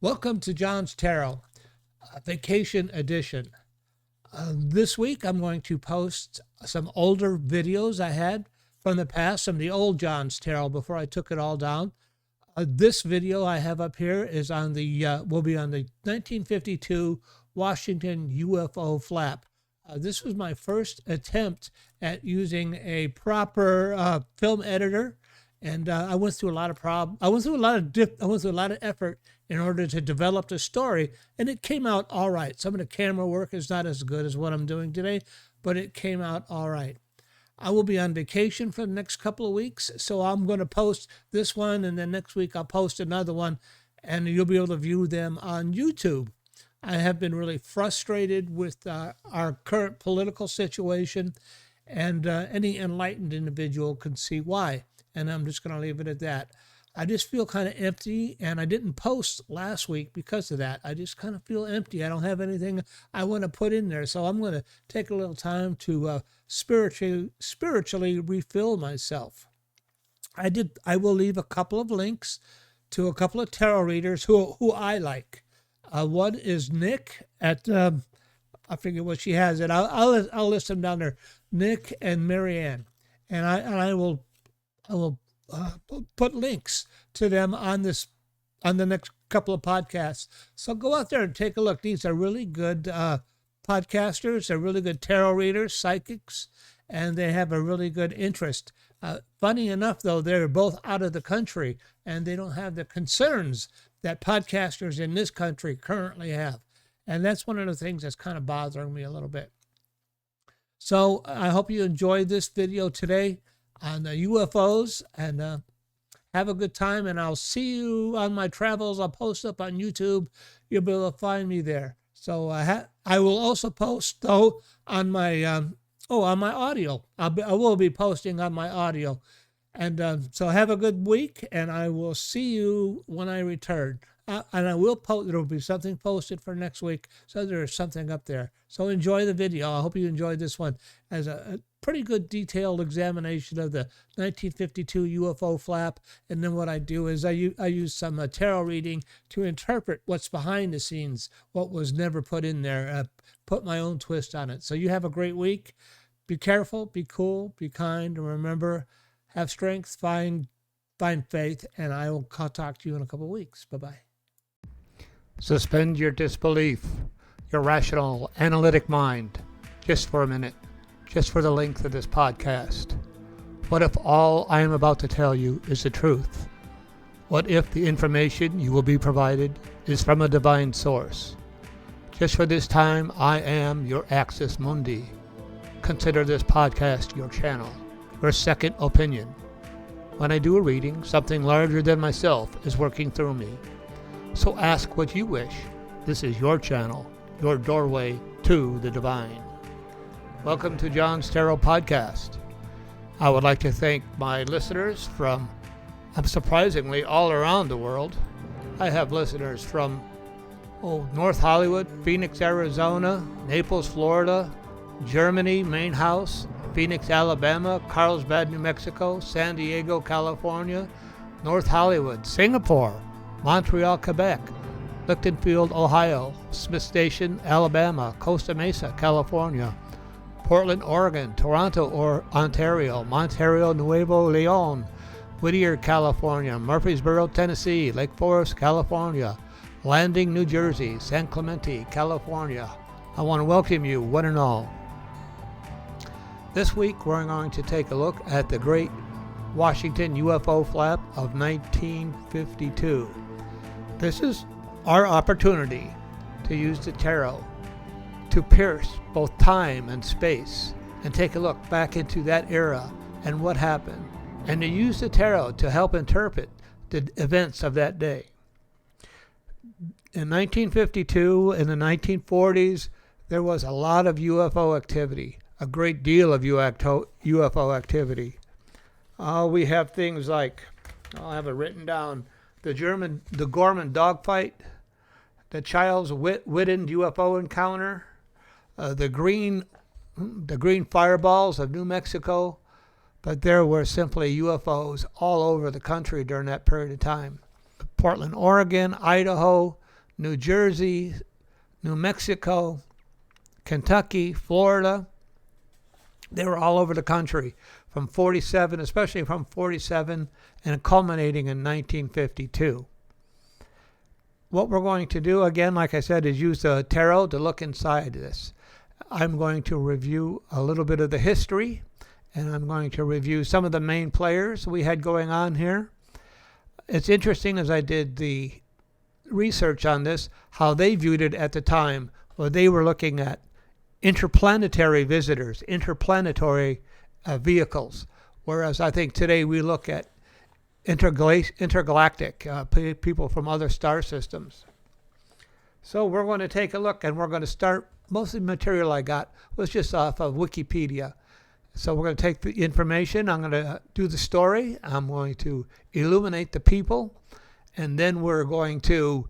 Welcome to John's Tarot, Vacation Edition. This week I'm going to post some older videos I had from the past, some of the old John's Tarot before I took it all down. This video I have up here is on will be on the 1952 Washington UFO flap. This was my first attempt at using a proper film editor. And I went through a lot of I went through a lot of effort in order to develop the story, and it came out all right. Some of the camera work is not as good as what I'm doing today, but it came out all right. I will be on vacation for the next couple of weeks, so I'm going to post this one, and then next week I'll post another one, and you'll be able to view them on YouTube. I have been really frustrated with our current political situation, and any enlightened individual can see why. And I'm just going to leave it at that. I just feel kind of empty, and I didn't post last week because of that. I just kind of feel empty. I don't have anything I want to put in there. So I'm going to take a little time to spiritually refill myself. I will leave a couple of links to a couple of tarot readers who I like. One is Nick at, I forget what she has it. I'll list them down there. Nick and Marianne. And I will put links to them on the next couple of podcasts. So go out there and take a look. These are really good podcasters. They're really good tarot readers, psychics, and they have a really good interest. Funny enough, though, they're both out of the country, and they don't have the concerns that podcasters in this country currently have. And that's one of the things that's kind of bothering me a little bit. So I hope you enjoyed this video today on the UFOs, and have a good time, and I'll see you on my travels. I'll post up on YouTube. You'll be able to find me there. So I will also post, though, on my on my audio. I will be posting on my audio. And so have a good week, and I will see you when I return. And I will post, there will be something posted for next week, so there's something up there. So enjoy the video. I hope you enjoyed this one as a pretty good detailed examination of the 1952 UFO flap. And then what I do is I use some tarot reading to interpret what's behind the scenes, what was never put in there, put my own twist on it. So you have a great week. Be careful, be cool, be kind, and remember, have strength, find faith, and I will talk to you in a couple of weeks. Bye-bye. Suspend your disbelief, your rational, analytic mind, just for a minute, just for the length of this podcast. What if all I am about to tell you is the truth? What if the information you will be provided is from a divine source? Just for this time, I am your Axis Mundi. Consider this podcast your channel, your second opinion. When I do a reading, something larger than myself is working through me. So ask what you wish. This is your channel, your doorway to the divine. Welcome to John's Tarot Podcast. I would like to thank my listeners from, surprisingly, all around the world. I have listeners from North Hollywood, Phoenix, Arizona, Naples, Florida, Germany, Main House, Phoenix, Alabama, Carlsbad, New Mexico, San Diego, California, North Hollywood, Singapore, Montreal, Quebec, Lichtenfield, Ohio, Smith Station, Alabama, Costa Mesa, California, Portland, Oregon, Toronto, Ontario, Montreal, Nuevo Leon, Whittier, California, Murfreesboro, Tennessee, Lake Forest, California, Landing, New Jersey, San Clemente, California. I want to welcome you, one and all. This week we're going to take a look at the great Washington UFO flap of 1952. This is our opportunity to use the tarot to pierce both time and space and take a look back into that era and what happened, and to use the tarot to help interpret the events of that day. In 1952, in the 1940s, there was a lot of UFO activity, a great deal of UFO activity. We have things like, I'll have it written down, the Gorman dogfight, the Childs-Whitton UFO encounter, the green fireballs of New Mexico, but there were simply UFOs all over the country during that period of time. Portland, Oregon, Idaho, New Jersey, New Mexico, Kentucky, Florida. They were all over the country from 47, especially from 47 and culminating in 1952. What we're going to do, again, like I said, is use the tarot to look inside this. I'm going to review a little bit of the history, and I'm going to review some of the main players we had going on here. It's interesting, as I did the research on this, how they viewed it at the time. Well, they were looking at interplanetary visitors, interplanetary vehicles, whereas I think today we look at intergalactic people from other star systems. So we're going to take a look, and we're going to start. Most of the material I got was just off of Wikipedia. So we're going to take the information, I'm going to do the story, I'm going to illuminate the people, and then we're going to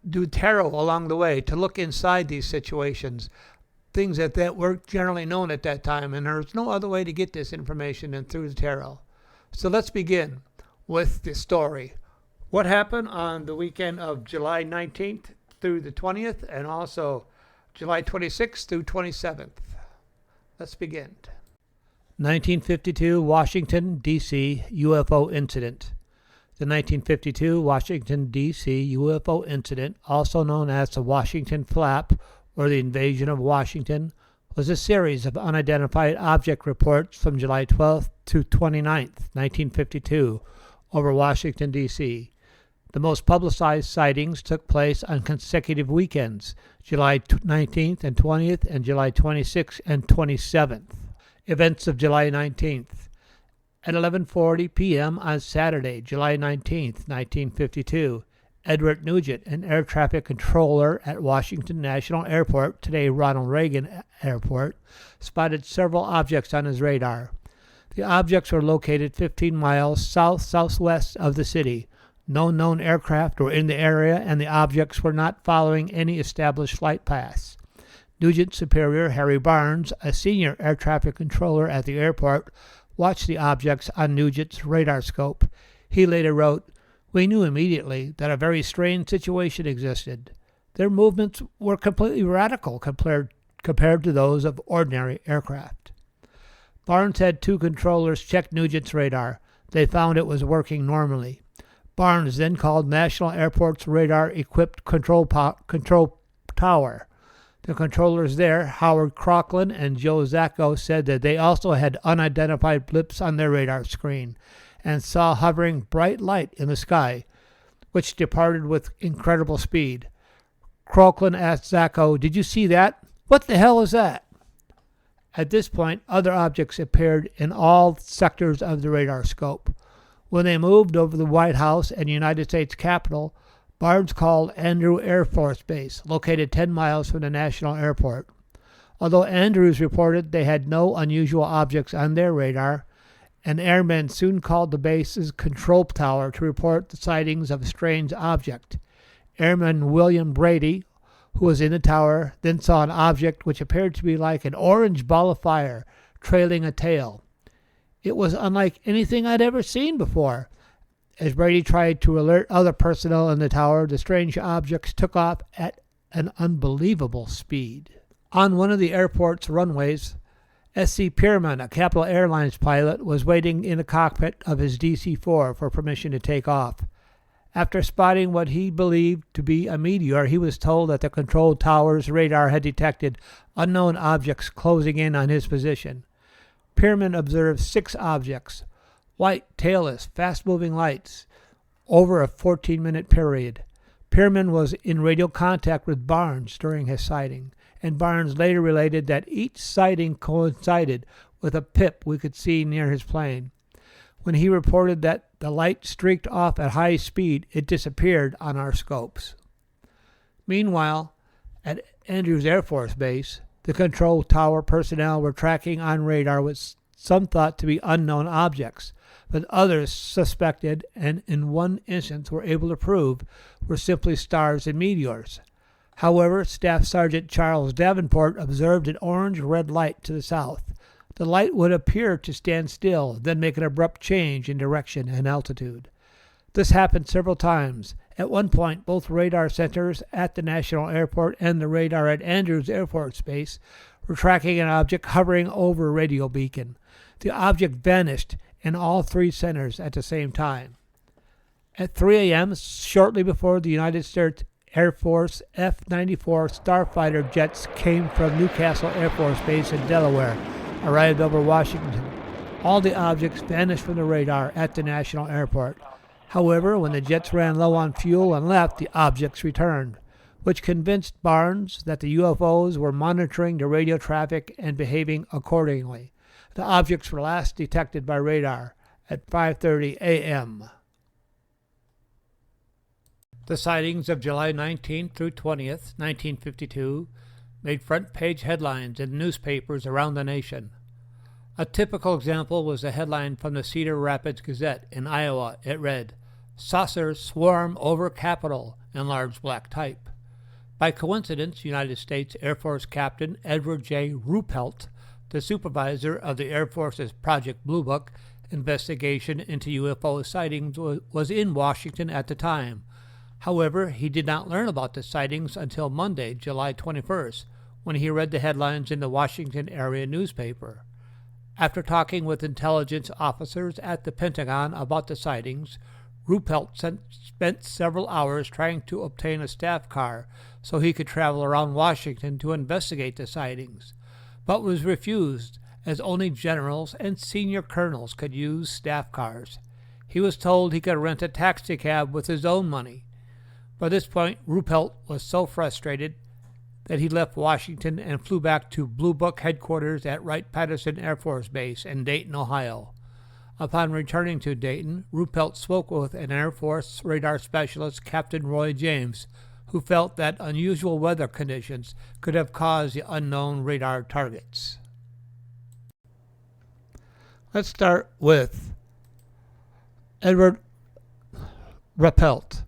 do tarot along the way to look inside these situations, things that weren't generally known at that time, and there's no other way to get this information than through the tarot. So let's begin with the story. What happened on the weekend of July 19th through the 20th, and also July 26th through 27th. Let's begin. 1952 Washington, D.C. UFO incident. The 1952 Washington, D.C. UFO incident, also known as the Washington Flap or the invasion of Washington, was a series of unidentified object reports from July 12th to 29th, 1952, over Washington, D.C. The most publicized sightings took place on consecutive weekends, July 19th and 20th and July 26th and 27th. Events of July 19th. At 11:40 p.m. on Saturday, July 19th, 1952, Edward Nugent, an air traffic controller at Washington National Airport, today Ronald Reagan Airport, spotted several objects on his radar. The objects were located 15 miles south-southwest of the city. No known aircraft were in the area, and the objects were not following any established flight paths. Nugent's superior, Harry Barnes, a senior air traffic controller at the airport, watched the objects on Nugent's radar scope. He later wrote, "We knew immediately that a very strange situation existed. Their movements were completely radical compared to those of ordinary aircraft." Barnes had two controllers check Nugent's radar. They found it was working normally. Barnes then called National Airport's radar-equipped control tower. The controllers there, Howard Crocklin and Joe Zacco, said that they also had unidentified blips on their radar screen and saw hovering bright light in the sky, which departed with incredible speed. Crocklin asked Zacco, "Did you see that? What the hell is that?" At this point, other objects appeared in all sectors of the radar scope. When they moved over the White House and United States Capitol, Barnes called Andrews Air Force Base, located 10 miles from the National Airport. Although Andrews reported they had no unusual objects on their radar, an airman soon called the base's control tower to report the sightings of a strange object. Airman William Brady, who was in the tower, then saw an object which appeared to be like an orange ball of fire, trailing a tail. It was unlike anything I'd ever seen before. As Brady tried to alert other personnel in the tower, the strange objects took off at an unbelievable speed. On one of the airport's runways, S.C. Pierman, a Capital Airlines pilot, was waiting in the cockpit of his DC-4 for permission to take off. After spotting what he believed to be a meteor, he was told that the control tower's radar had detected unknown objects closing in on his position. Pierman observed 6 objects, white, tailless, fast-moving lights, over a 14-minute period. Pierman was in radio contact with Barnes during his sighting, and Barnes later related that each sighting coincided with a pip we could see near his plane. When he reported that the light streaked off at high speed, it disappeared on our scopes. Meanwhile, at Andrews Air Force Base, the control tower personnel were tracking on radar what some thought to be unknown objects, but others suspected, and in one instance were able to prove, were simply stars and meteors. However, Staff Sergeant Charles Davenport observed an orange-red light to the south. The light would appear to stand still, then make an abrupt change in direction and altitude. This happened several times, At one point, both radar centers at the National Airport and the radar at Andrews Air Force Base were tracking an object hovering over a radio beacon. The object vanished in all three centers at the same time. At 3 a.m., shortly before the United States Air Force F-94 Starfighter jets came from Newcastle Air Force Base in Delaware, arrived over Washington. All the objects vanished from the radar at the National Airport. However, when the jets ran low on fuel and left, the objects returned, which convinced Barnes that the UFOs were monitoring the radio traffic and behaving accordingly. The objects were last detected by radar at 5:30 a.m. The sightings of July 19th through 20th, 1952, made front-page headlines in newspapers around the nation. A typical example was a headline from the Cedar Rapids Gazette in Iowa. It read, "Saucers swarm over Capitol," in large black type. By coincidence, United States Air Force Captain Edward J. Ruppelt, the supervisor of the Air Force's Project Blue Book investigation into UFO sightings, was in Washington at the time. However, he did not learn about the sightings until Monday, July 21st, when he read the headlines in the Washington area newspaper. After talking with intelligence officers at the Pentagon about the sightings, Ruppelt spent several hours trying to obtain a staff car so he could travel around Washington to investigate the sightings, but was refused as only generals and senior colonels could use staff cars. He was told he could rent a taxicab with his own money. By this point, Ruppelt was so frustrated that he left Washington and flew back to Blue Book headquarters at Wright-Patterson Air Force Base in Dayton, Ohio. Upon returning to Dayton, Ruppelt spoke with an Air Force radar specialist, Captain Roy James, who felt that unusual weather conditions could have caused the unknown radar targets. Let's start with Edward Ruppelt.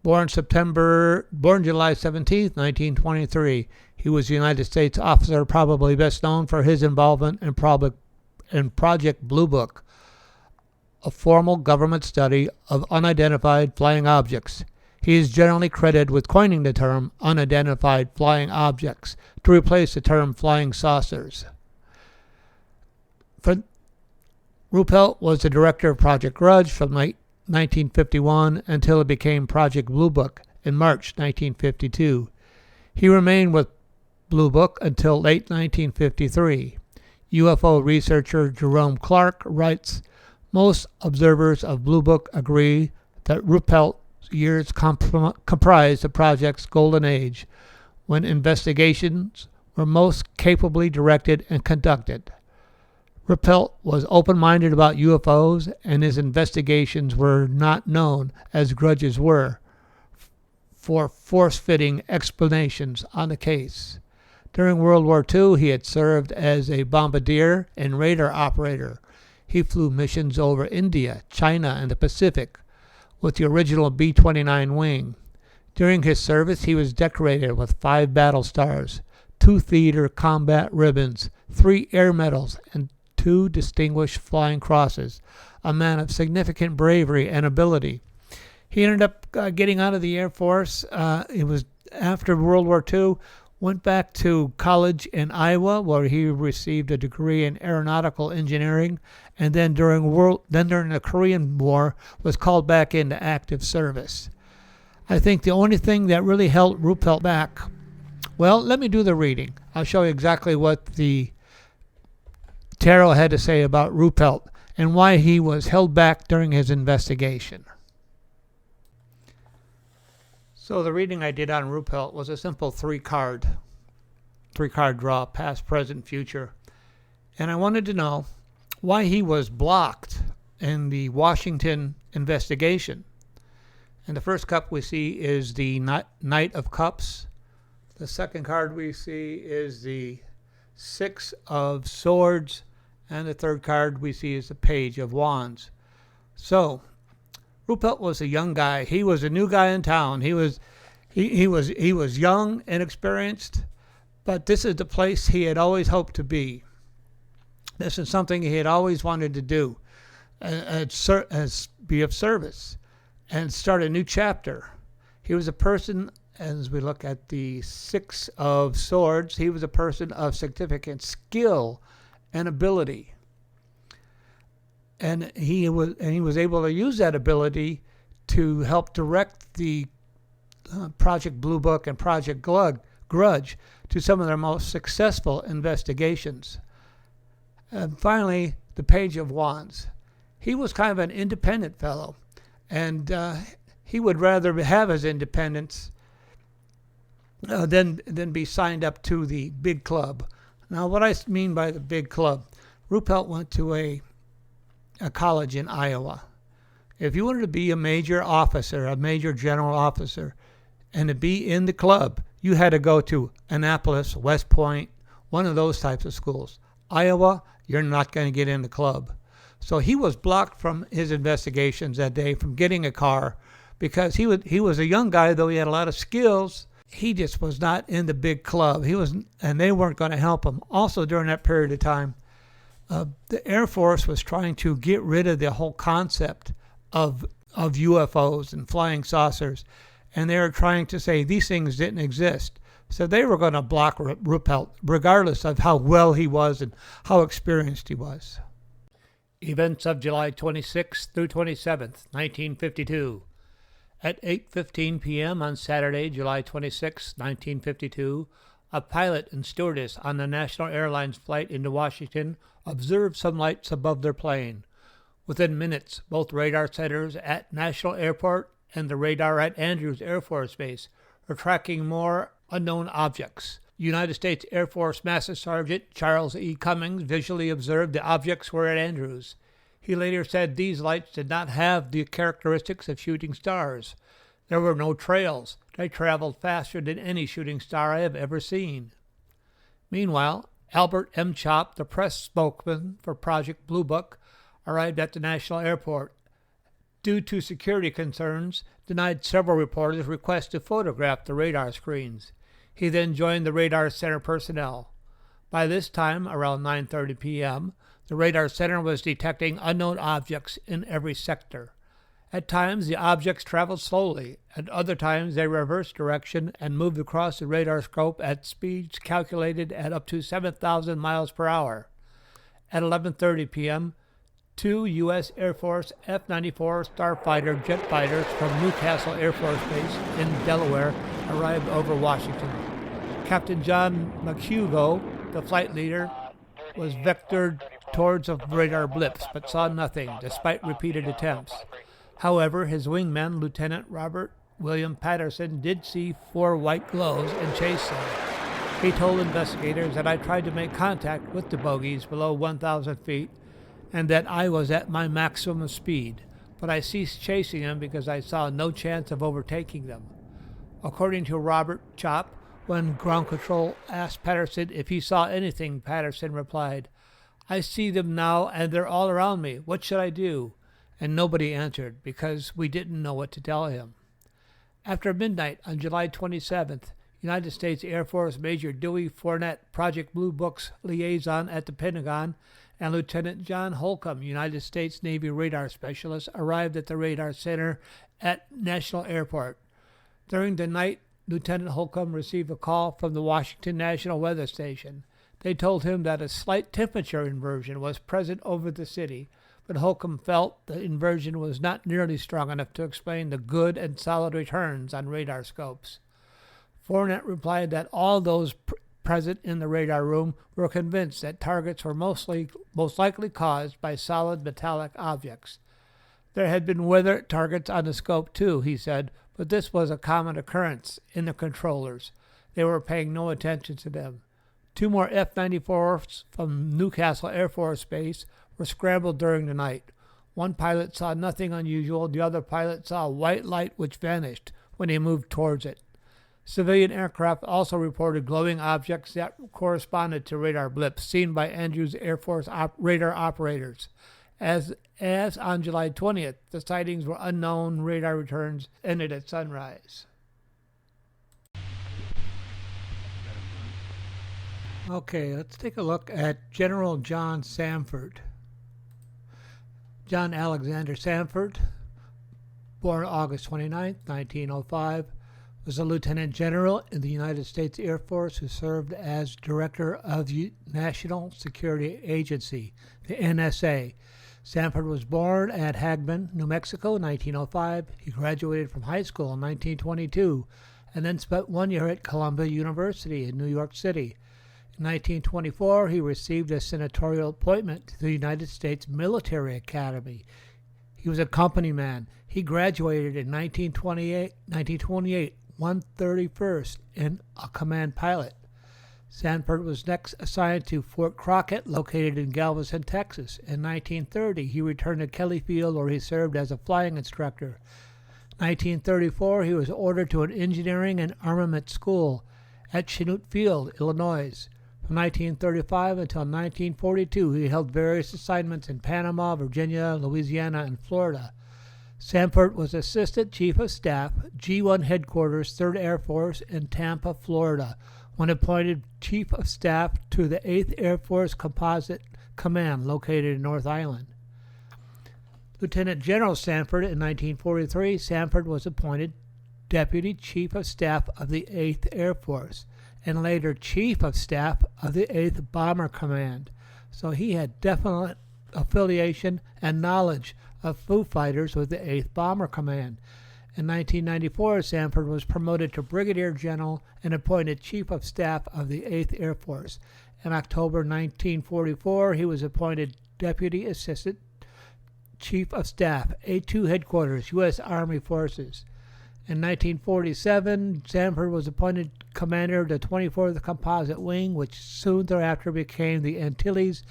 Born July 17, 1923. He was a United States officer, probably best known for his involvement in Project Blue Book, a formal government study of unidentified flying objects. He is generally credited with coining the term unidentified flying objects to replace the term flying saucers. Ruppelt was the director of Project Grudge from 1951 until it became Project Blue Book in March 1952. He remained with Blue Book until late 1953. UFO researcher Jerome Clark writes, "Most observers of Blue Book agree that Ruppelt's years comprise the project's golden age, when investigations were most capably directed and conducted. Ruppelt was open-minded about UFOs, and his investigations were not known, as Grudge's were, for force-fitting explanations on the case. During World War II, he had served as a bombardier and radar operator. He flew missions over India, China, and the Pacific with the original B-29 wing. During his service, he was decorated with 5 battle stars, 2 theater combat ribbons, 3 air medals, and 2 distinguished flying crosses, a man of significant bravery and ability. He ended up getting out of the Air Force. It was after World War II, went back to college in Iowa, where he received a degree in aeronautical engineering, and then during the Korean War was called back into active service. I think the only thing that really held Ruppelt back, well, let me do the reading. I'll show you exactly what the Tarot had to say about Ruppelt and why he was held back during his investigation. So the reading I did on Ruppelt was a simple three-card draw, past, present, future. And I wanted to know why he was blocked in the Washington investigation. And the first cup we see is the Knight of Cups. The second card we see is the Six of Swords. And the third card we see is the Page of Wands. So, Ruppelt was a young guy. He was a new guy in town. He was young and experienced, but this is the place he had always hoped to be. This is something he had always wanted to do, as be of service, and start a new chapter. He was a person, as we look at the Six of Swords, he was a person of significant skill and ability. And he was able to use that ability to help direct the Project Blue Book and Project Grudge to some of their most successful investigations. And finally, the Page of Wands. He was kind of an independent fellow, and he would rather have his independence than be signed up to the big club. Now, what I mean by the big club, Ruppelt went to a college in Iowa. If you wanted to be a major officer, a major general officer, and to be in the club, you had to go to Annapolis, West Point, one of those types of schools. Iowa, you're not going to get in the club. So he was blocked from his investigations that day from getting a car because he was a young guy, though he had a lot of skills. He just was not in the big club. And they weren't going to help him. Also, during that period of time, the Air Force was trying to get rid of the whole concept of UFOs and flying saucers, and they were trying to say these things didn't exist. So they were going to block Ruppelt, regardless of how well he was and how experienced he was. Events of July 26th through 27th, 1952. At 8:15 p.m. on Saturday, July 26, 1952, a pilot and stewardess on the National Airlines flight into Washington observed some lights above their plane. Within minutes, both radar centers at National Airport and the radar at Andrews Air Force Base were tracking more unknown objects. United States Air Force Master Sergeant Charles E. Cummings visually observed the objects were at Andrews. He later said these lights did not have the characteristics of shooting stars. There were no trails. They traveled faster than any shooting star I have ever seen. Meanwhile, Albert M. Chopp, the press spokesman for Project Blue Book, arrived at the National Airport. Due to security concerns, denied several reporters' requests to photograph the radar screens. He then joined the radar center personnel. By this time, around 9:30 p.m., the radar center was detecting unknown objects in every sector. At times, the objects traveled slowly. At other times, they reversed direction and moved across the radar scope at speeds calculated at up to 7,000 miles per hour. At 11:30 p.m., two U.S. Air Force F-94 Starfighter jet fighters from Newcastle Air Force Base in Delaware arrived over Washington. Captain John McHugo, the flight leader, was vectored towards the radar blips, but saw nothing, despite repeated attempts. However, his wingman, Lieutenant Robert William Patterson, did see 4 white glows and chased them. He told investigators that I tried to make contact with the bogies below 1,000 feet and that I was at my maximum speed, but I ceased chasing them because I saw no chance of overtaking them. According to Robert Chopp, when ground control asked Patterson if he saw anything, Patterson replied, "I see them now and they're all around me. What should I do?" And nobody answered because we didn't know what to tell him. After midnight on July 27th, United States Air Force Major Dewey Fournette, Project Blue Book's liaison at the Pentagon, and Lieutenant John Holcomb, United States Navy radar specialist, arrived at the radar center at National Airport. During the night, Lieutenant Holcomb received a call from the Washington National Weather Station. They told him that a slight temperature inversion was present over the city, but Holcomb felt the inversion was not nearly strong enough to explain the good and solid returns on radar scopes. Fournette replied that all those present in the radar room were convinced that targets were most likely caused by solid metallic objects. There had been weather targets on the scope too, he said, but this was a common occurrence in the controllers. They were paying no attention to them. 2 more F-94s from Newcastle Air Force Base were scrambled during the night. One pilot saw nothing unusual. The other pilot saw a white light which vanished when he moved towards it. Civilian aircraft also reported glowing objects that corresponded to radar blips seen by Andrews Air Force radar operators. As on July 20th, the sightings were unknown. Radar returns ended at sunrise. Okay, let's take a look at General John Samford. John Alexander Samford, born August 29, 1905, was a lieutenant general in the United States Air Force who served as director of the National Security Agency, the NSA. Sanford was born at Hagman, New Mexico in 1905. He graduated from high school in 1922 and then spent 1 year at Columbia University in New York City. In 1924, he received a senatorial appointment to the United States Military Academy. He was a company man. He graduated in 1928, 131st, and a command pilot. Sanford was next assigned to Fort Crockett, located in Galveston, Texas. In 1930, he returned to Kelly Field, where he served as a flying instructor. 1934, he was ordered to an engineering and armament school at Chanute Field, Illinois. From 1935 until 1942, he held various assignments in Panama, Virginia, Louisiana, and Florida. Sanford was Assistant Chief of Staff, G1 Headquarters, 3rd Air Force in Tampa, Florida, when appointed Chief of Staff to the 8th Air Force Composite Command located in North Island. Lieutenant General Sanford in 1943, Sanford was appointed Deputy Chief of Staff of the 8th Air Force and later Chief of Staff of the 8th Bomber Command. So he had definite affiliation and knowledge of Foo Fighters with the 8th Bomber Command. In 1994, Sanford was promoted to Brigadier General and appointed Chief of Staff of the 8th Air Force. In October 1944, he was appointed Deputy Assistant Chief of Staff, A2 Headquarters, U.S. Army Forces. In 1947, Sanford was appointed commander of the 24th Composite Wing, which soon thereafter became the Antilles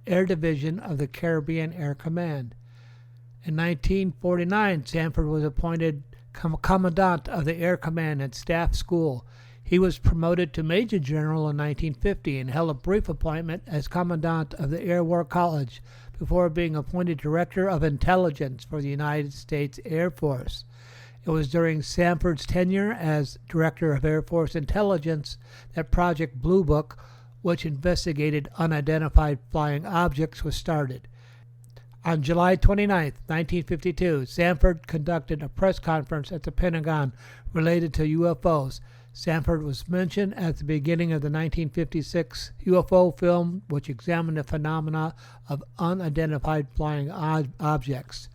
Air Division of the Caribbean Air Command. In 1949, Sanford was appointed Commandant of the Air Command and Staff School. He was promoted to Major General in 1950 and held a brief appointment as Commandant of the Air War College before being appointed Director of Intelligence for the United States Air Force. It was during Sanford's tenure as Director of Air Force Intelligence that Project Blue Book, which investigated unidentified flying objects, was started. On July 29, 1952, Sanford conducted a press conference at the Pentagon related to UFOs. Sanford was mentioned at the beginning of the 1956 UFO film, which examined the phenomena of unidentified flying objects.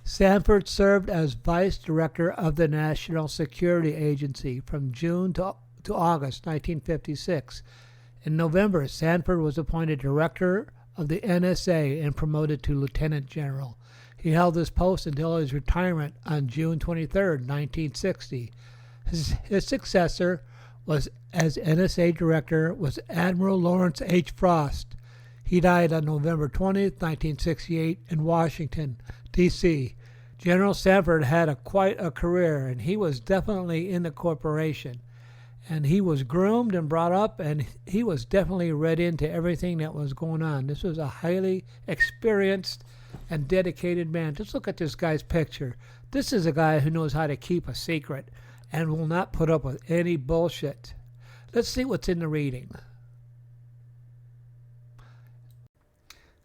Sanford served as Vice Director of the National Security Agency from June to August 1956. In November, Sanford was appointed Director of the NSA and promoted to Lieutenant General. He held this post until his retirement on June 23, 1960. His successor was as NSA Director was Admiral Lawrence H. Frost. He died on November 20, 1968 in Washington, D.C. General Sanford had quite a career, and he was definitely in the corporation. And he was groomed and brought up, and he was definitely read into everything that was going on. This was a highly experienced and dedicated man. Just look at this guy's picture. This is a guy who knows how to keep a secret and will not put up with any bullshit. Let's see what's in the reading.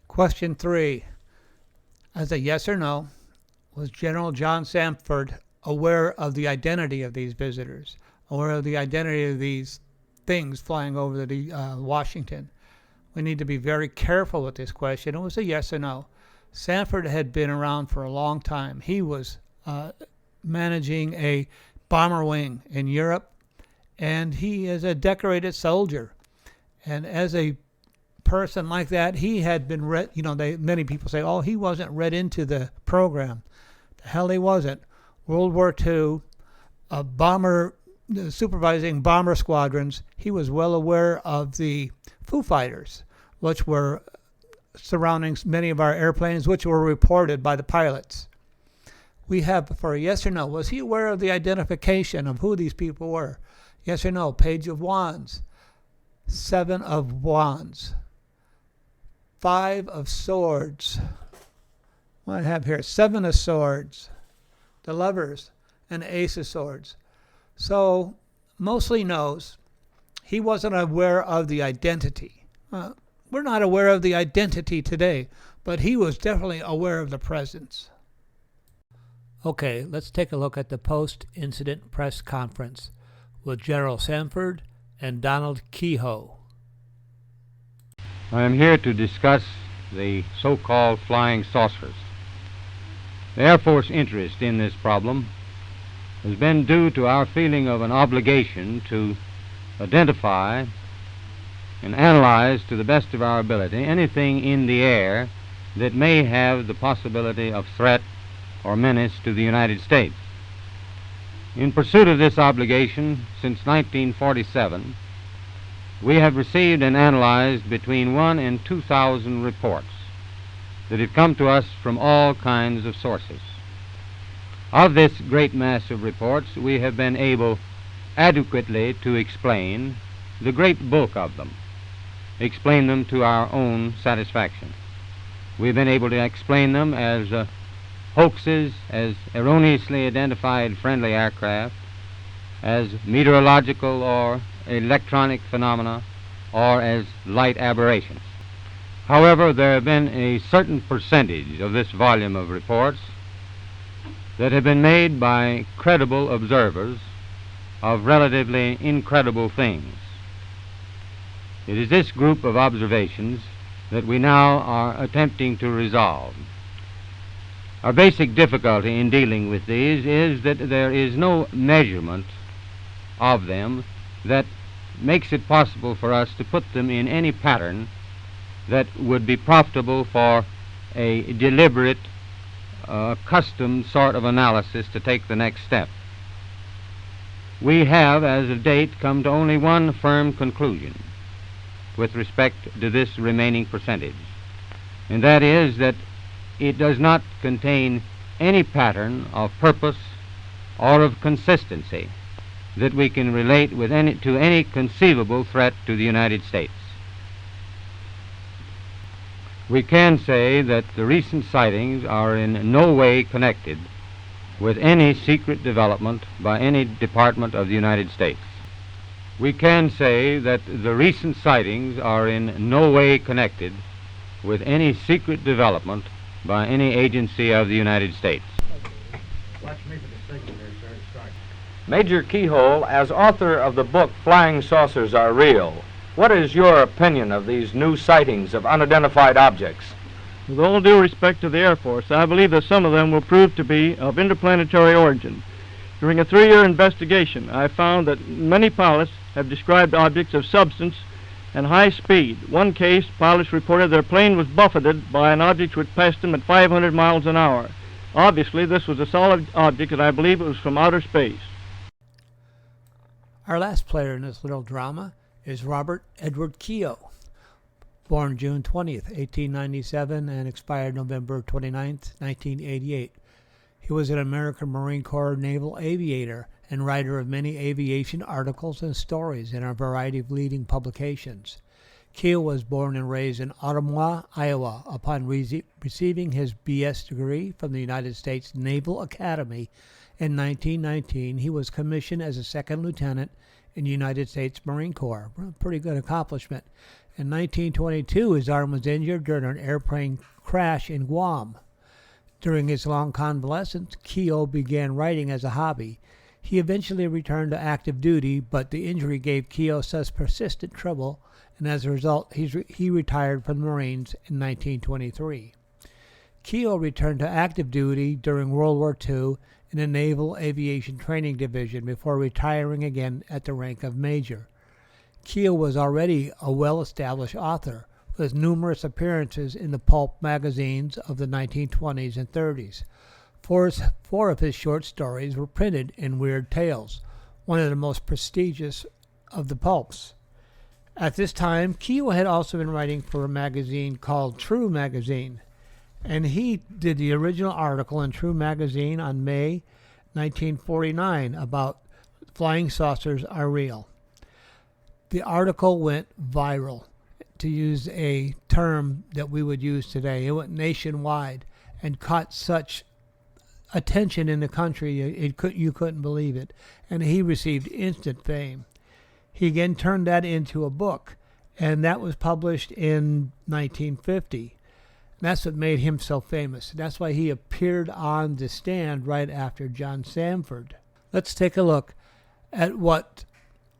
Question 3. As a yes or no, was General John Sanford aware of the identity of these visitors, aware of the identity of these things flying over the Washington? We need to be very careful with this question. It was a yes or no. Sanford had been around for a long time. He was managing a bomber wing in Europe, and he is a decorated soldier. And as a person like that, he had been read. Many people say, "Oh, he wasn't read into the program." The hell, he wasn't. World War II, supervising bomber squadrons. He was well aware of the Foo Fighters, which were surrounding many of our airplanes, which were reported by the pilots. We have, for a yes or no, was he aware of the identification of who these people were? Yes or no? Page of Wands, 7 of Wands, 5 of Swords. What I have here, 7 of Swords, the Lovers, and the Ace of Swords. So, mostly knows. He wasn't aware of the identity. We're not aware of the identity today, but he was definitely aware of the presence. Okay, let's take a look at the post-incident press conference with General Sanford and Donald Kehoe. I am here to discuss the so-called flying saucers. The Air Force interest in this problem has been due to our feeling of an obligation to identify and analyze to the best of our ability anything in the air that may have the possibility of threat or menace to the United States. In pursuit of this obligation, since 1947, we have received and analyzed between 1,000 and 2,000 reports that have come to us from all kinds of sources. Of this great mass of reports, we have been able adequately to explain the great bulk of them, explain them to our own satisfaction. We've been able to explain them as hoaxes, as erroneously identified friendly aircraft, as meteorological or electronic phenomena, or as light aberrations. However, there have been a certain percentage of this volume of reports that have been made by credible observers of relatively incredible things. It is this group of observations that we now are attempting to resolve. Our basic difficulty in dealing with these is that there is no measurement of them that makes it possible for us to put them in any pattern that would be profitable for a deliberate, custom sort of analysis to take the next step. We have, as of date, come to only one firm conclusion with respect to this remaining percentage, and that is that it does not contain any pattern of purpose or of consistency that we can relate with to any conceivable threat to the United States. We can say that the recent sightings are in no way connected with any secret development by any department of the United States. We can say that the recent sightings are in no way connected with any secret development by any agency of the United States. Watch me for the signal there, sir. Start. Major Kehoe, as author of the book Flying Saucers Are Real, what is your opinion of these new sightings of unidentified objects? With all due respect to the Air Force, I believe that some of them will prove to be of interplanetary origin. During a 3-year investigation, I found that many pilots have described objects of substance and high speed. One case, pilots reported their plane was buffeted by an object which passed them at 500 miles an hour. Obviously, this was a solid object, and I believe it was from outer space. Our last player in this little drama is Robert Edward Kehoe, born June 20th, 1897, and expired November 29th, 1988. He was an American Marine Corps naval aviator and writer of many aviation articles and stories in a variety of leading publications. Kehoe was born and raised in Ottumwa, Iowa. Upon receiving his B.S. degree from the United States Naval Academy in 1919, he was commissioned as a second lieutenant in the United States Marine Corps. Pretty good accomplishment. In 1922, his arm was injured during an airplane crash in Guam. During his long convalescence, Kehoe began writing as a hobby. He eventually returned to active duty, but the injury gave Kehoe such persistent trouble, and as a result, he retired from the Marines in 1923. Kehoe returned to active duty during World War II in the Naval Aviation Training Division before retiring again at the rank of major. Kehoe was already a well-established author, with numerous appearances in the pulp magazines of the 1920s and 30s. Four of his short stories were printed in Weird Tales, one of the most prestigious of the pulps. At this time, Kehoe had also been writing for a magazine called True Magazine, and he did the original article in True Magazine on May 1949 about flying saucers are real. The article went viral, to use a term that we would use today. It went nationwide and caught such attention in the country you couldn't believe it, and he received instant fame. He again turned that into a book, and that was published in 1950. That's what made him so famous. That's why he appeared on the stand right after John Sanford. Let's take a look at what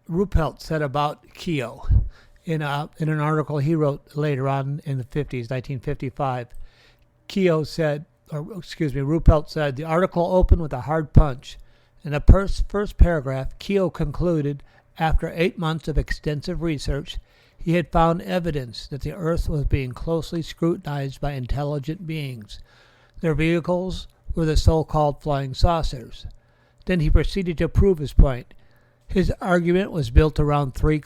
Ruppelt said about Keogh in an article he wrote later on in the 50s, 1955. Ruppelt said, the article opened with a hard punch. In the first paragraph, Keogh concluded, after 8 months of extensive research, he had found evidence that the Earth was being closely scrutinized by intelligent beings. Their vehicles were the so-called flying saucers. Then he proceeded to prove his point. His argument was built around three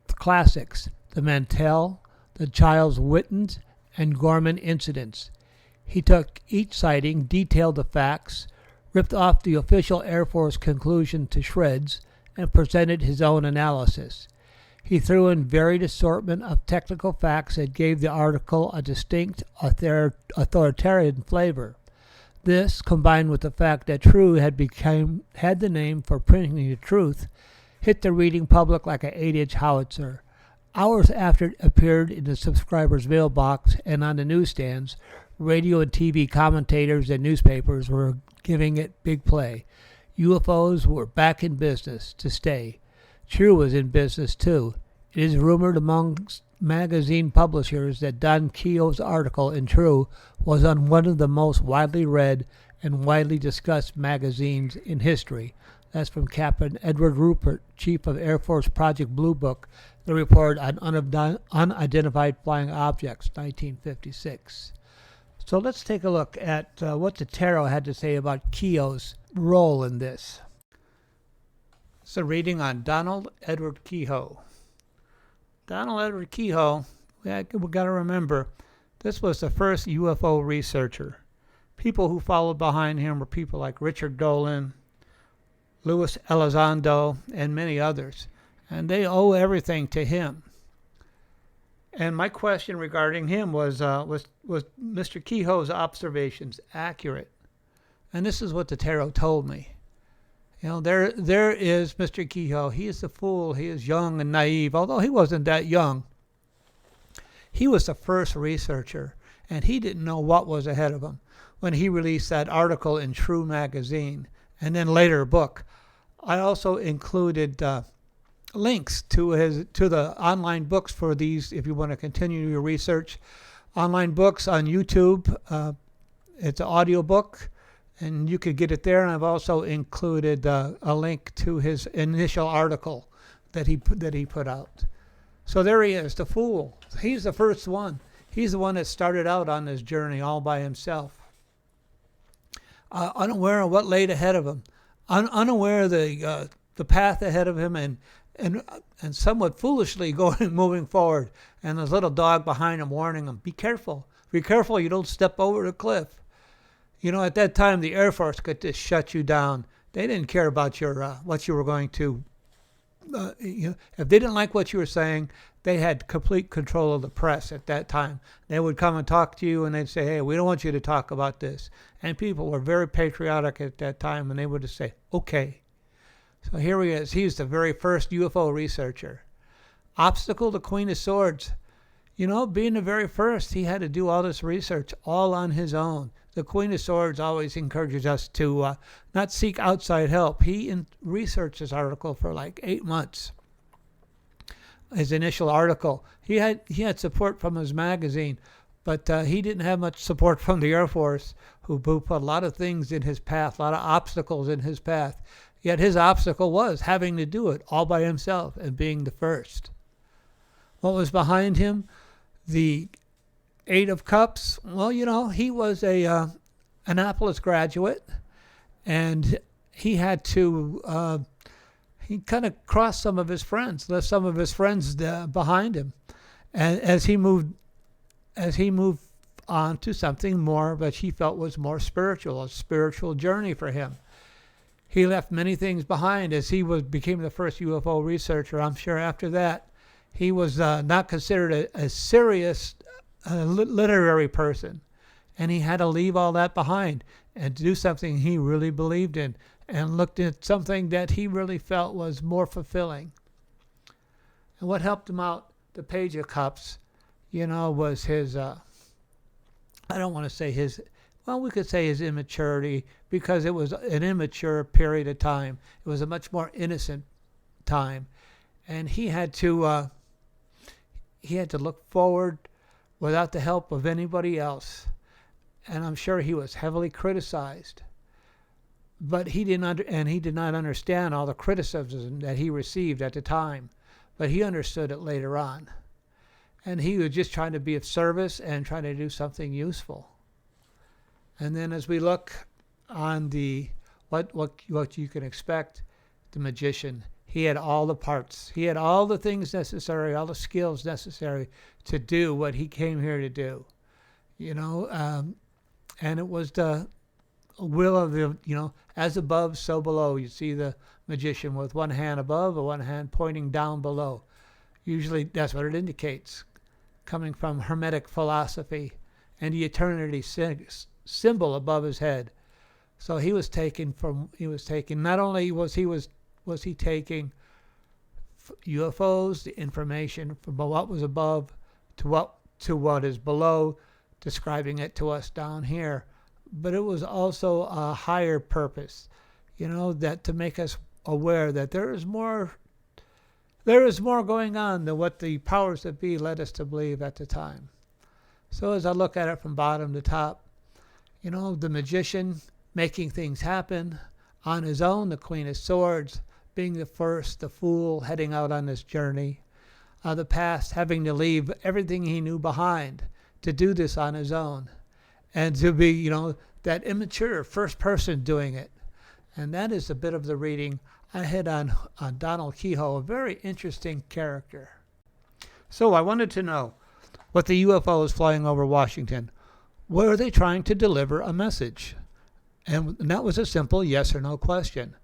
classics: the Mantell, the Childs Whitton, and Gorman incidents. He took each sighting, detailed the facts, ripped off the official Air Force conclusion to shreds, and presented his own analysis. He threw in varied assortment of technical facts that gave the article a distinct authoritarian flavor. This, combined with the fact that True had the name for printing the truth, hit the reading public like an 8-inch howitzer. Hours after it appeared in the subscriber's mailbox and on the newsstands, radio and TV commentators and newspapers were giving it big play. UFOs were back in business to stay. True was in business too. It is rumored amongst magazine publishers that Don Keogh's article in True was on one of the most widely read and widely discussed magazines in history. That's from Captain Edward Rupert, Chief of Air Force Project Blue Book, the report on unidentified flying objects, 1956. So let's take a look at what the Tarot had to say about Keogh's role in this. It's a reading on Donald Edward Keogh. Donald Edward Keogh, we've got to remember, this was the first UFO researcher. People who followed behind him were people like Richard Dolan, Luis Elizondo, and many others. And they owe everything to him. And my question regarding him was Mr. Keogh's observations accurate? And this is what the Tarot told me. You know, there is Mr. Keogh. He is the fool. He is young and naive, although he wasn't that young. He was the first researcher, and he didn't know what was ahead of him when he released that article in True magazine, and then later a book. I also included links to the online books for these if you want to continue your research. Online books on YouTube. It's an audio book, and you could get it there. And I've also included a link to his initial article that he put out. So there he is, the fool. He's the first one. He's the one that started out on this journey all by himself, unaware of what laid ahead of him, unaware of the path ahead of him, and somewhat foolishly moving forward. And there's a little dog behind him warning him, be careful, you don't step over the cliff. You know, at that time, the Air Force could just shut you down. They didn't care about your what you were going to. If they didn't like what you were saying, they had complete control of the press at that time. They would come and talk to you, and they'd say, hey, we don't want you to talk about this. And people were very patriotic at that time, and they would just say, okay. So here he is. He's the very first UFO researcher. Obstacle, the Queen of Swords. You know, being the very first, he had to do all this research all on his own. The Queen of Swords always encourages us to not seek outside help. He researched his article for like 8 months. His initial article. He had support from his magazine, but he didn't have much support from the Air Force, who put a lot of things in his path, a lot of obstacles in his path. Yet his obstacle was having to do it all by himself and being the first. What was behind him? The Eight of Cups. Well, you know, he was a Annapolis graduate, and he had to he kind of crossed some of his friends, left some of his friends behind him, and as he moved on to something more that he felt was more spiritual, a spiritual journey for him. He left many things behind as he became the first UFO researcher. I'm sure after that, he was not considered a serious literary person, and he had to leave all that behind and do something he really believed in and looked at something that he really felt was more fulfilling. And what helped him out, the Page of Cups, you know, was his I don't want to say we could say his immaturity, because it was an immature period of time. It was a much more innocent time. And he had to look forward without the help of anybody else. And I'm sure he was heavily criticized. But he did not understand all the criticism that he received at the time. But he understood it later on. And he was just trying to be of service and trying to do something useful. And then as we look on the what you can expect, the magician, he had all the parts. He had all the things necessary, all the skills necessary to do what he came here to do. And it was the will of the, as above, so below. You see the magician with one hand above and one hand pointing down below. Usually that's what it indicates, coming from Hermetic philosophy and the eternity symbol above his head. So he was taking, not only was he taking UFOs, the information from what was above to what is below, describing it to us down here. But it was also a higher purpose, that to make us aware that there is more going on than what the powers that be led us to believe at the time. So as I look at it from bottom to top, the magician making things happen on his own, the Queen of Swords being the first, the fool heading out on this journey, the past having to leave everything he knew behind to do this on his own, and to be, that immature first person doing it. And that is a bit of the reading I had on Donald Kehoe, a very interesting character. So I wanted to know, with the UFOs flying over Washington, were they trying to deliver a message? And that was a simple yes or no question.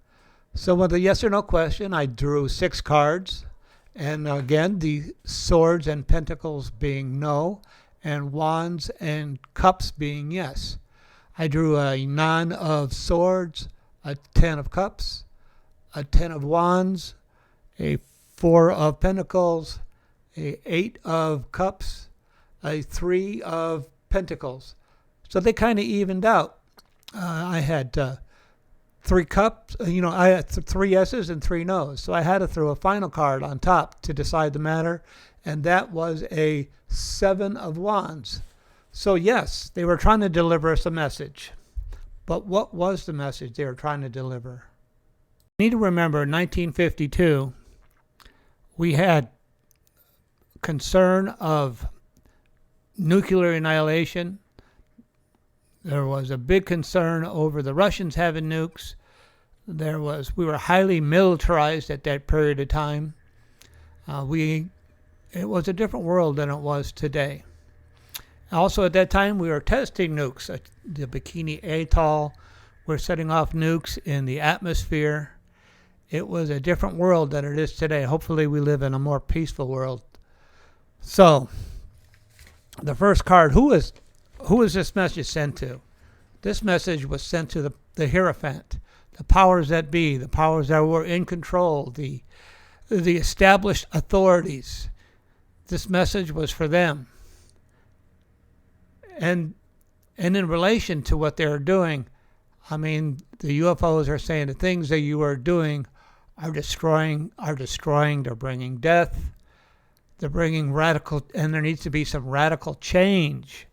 So with the yes or no question, I drew 6 cards. And again, the swords and pentacles being no, and wands and cups being yes. I drew a 9 of swords, a 10 of cups, a 10 of wands, a 4 of pentacles, a 8 of cups, a 3 of pentacles. So they kind of evened out. I had 3 cups, I had 3 yeses and 3 nos. So I had to throw a final card on top to decide the matter, and that was a 7 of wands. So yes, they were trying to deliver us a message. But what was the message they were trying to deliver? You need to remember, in 1952, we had concern of nuclear annihilation. There was a big concern over the Russians having nukes. We were highly militarized at that period of time. It was a different world than it was today. Also at that time, we were testing nukes. The Bikini Atoll, we're setting off nukes in the atmosphere. It was a different world than it is today. Hopefully we live in a more peaceful world. So, the first card, who is this message sent to? This message was sent to the Hierophant, the powers that be, the powers that were in control, the established authorities. This message was for them. And in relation to what they're doing, the UFOs are saying the things that you are doing are destroying, they're bringing death, they're bringing and there needs to be some radical change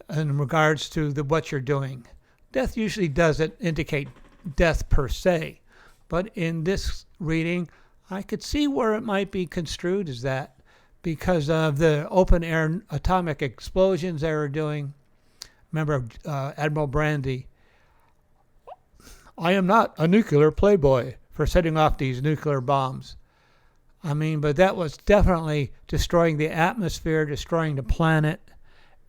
in regards to what you're doing. Death usually doesn't indicate death per se, but in this reading, I could see where it might be construed as that, because of the open-air atomic explosions they were doing. Remember Admiral Brandy, I am not a nuclear playboy for setting off these nuclear bombs. But that was definitely destroying the atmosphere, destroying the planet,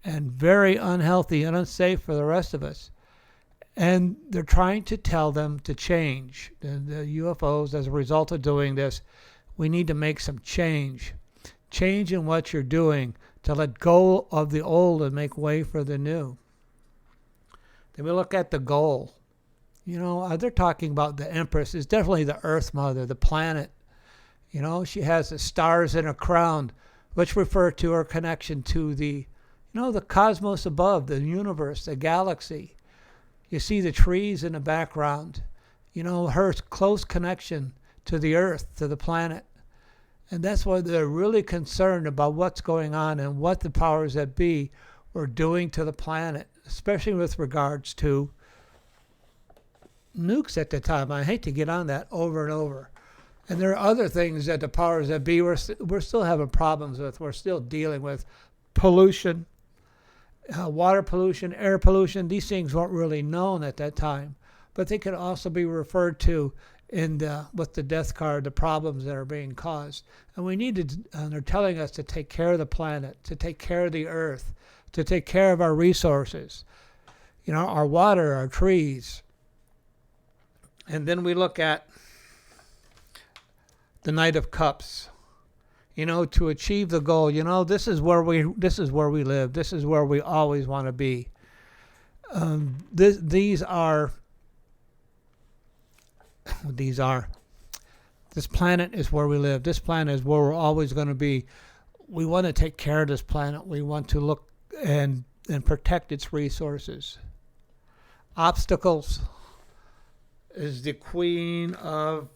and very unhealthy and unsafe for the rest of us. And they're trying to tell them to change. The UFOs, as a result of doing this, we need to make some change. Change in what you're doing to let go of the old and make way for the new. Then we look at the goal. They're talking about the Empress is definitely the Earth Mother, the planet. She has the stars in her crown, which refer to her connection to the the cosmos above, the universe, the galaxy. You see the trees in the background. Her close connection to the Earth, to the planet. And that's why they're really concerned about what's going on and what the powers that be were doing to the planet, especially with regards to nukes at the time. I hate to get on that over and over. And there are other things that the powers that be we're still having problems with. We're still dealing with pollution, water pollution, air pollution. These things weren't really known at that time, but they could also be referred to with the death card, the problems that are being caused. And we need to, and they're telling us to take care of the planet, to take care of the earth, to take care of our resources, our water, our trees. And then we look at the Knight of Cups. To achieve the goal, this is where we live. This is where we always want to be. This planet is where we live. This planet is where we're always going to be. We want to take care of this planet. We want to look and protect its resources. Obstacles is the Queen of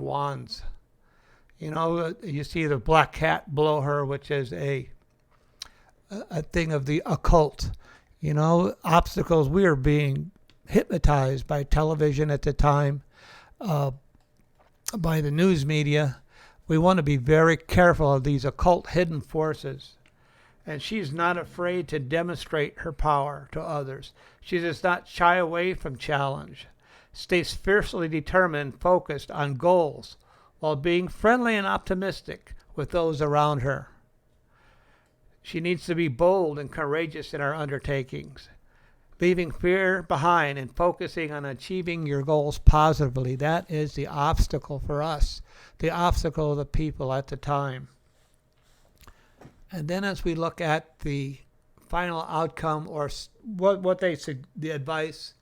Wands. You see the black cat below her, which is a thing of the occult. Obstacles. We are being hypnotized by television at the time, by the news media. We want to be very careful of these occult hidden forces. And she's not afraid to demonstrate her power to others. She does not shy away from challenge. Stays fiercely determined, focused on goals, while being friendly and optimistic with those around her. She needs to be bold and courageous in her undertakings, leaving fear behind and focusing on achieving your goals positively. That is the obstacle for us, the obstacle of the people at the time. And then as we look at the final outcome, or what they said, the advice,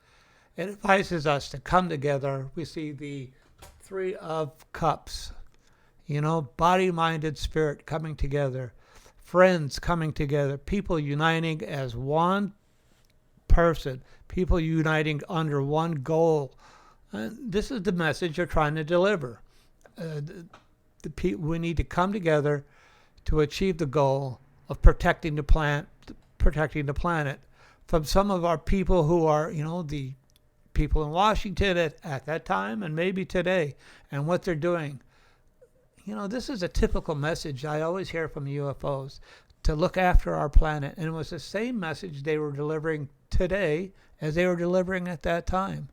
it advises us to come together. We see the Three of Cups, body, mind, and spirit coming together, friends coming together, people uniting as one person, people uniting under one goal. This is the message you're trying to deliver. We need to come together to achieve the goal of protecting the planet from some of our people who are, the people in Washington at that time and maybe today, and what they're doing. This is a typical message I always hear from UFOs, to look after our planet. And it was the same message they were delivering today as they were delivering at that time.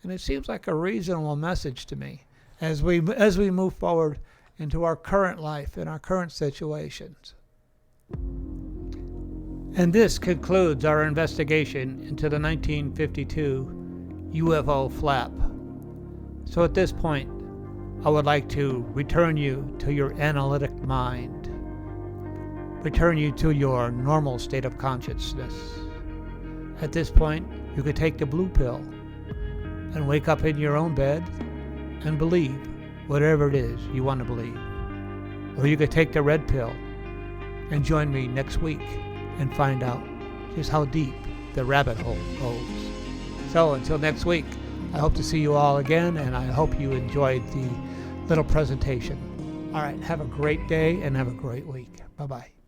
And it seems like a reasonable message to me as we move forward into our current life and our current situations. And this concludes our investigation into the 1952 UFO flap. So at this point, I would like to return you to your analytic mind, return you to your normal state of consciousness. At this point, you could take the blue pill and wake up in your own bed and believe whatever it is you want to believe. Or you could take the red pill and join me next week and find out just how deep the rabbit hole goes. So until next week, I hope to see you all again, and I hope you enjoyed the little presentation. All right, have a great day and have a great week. Bye-bye.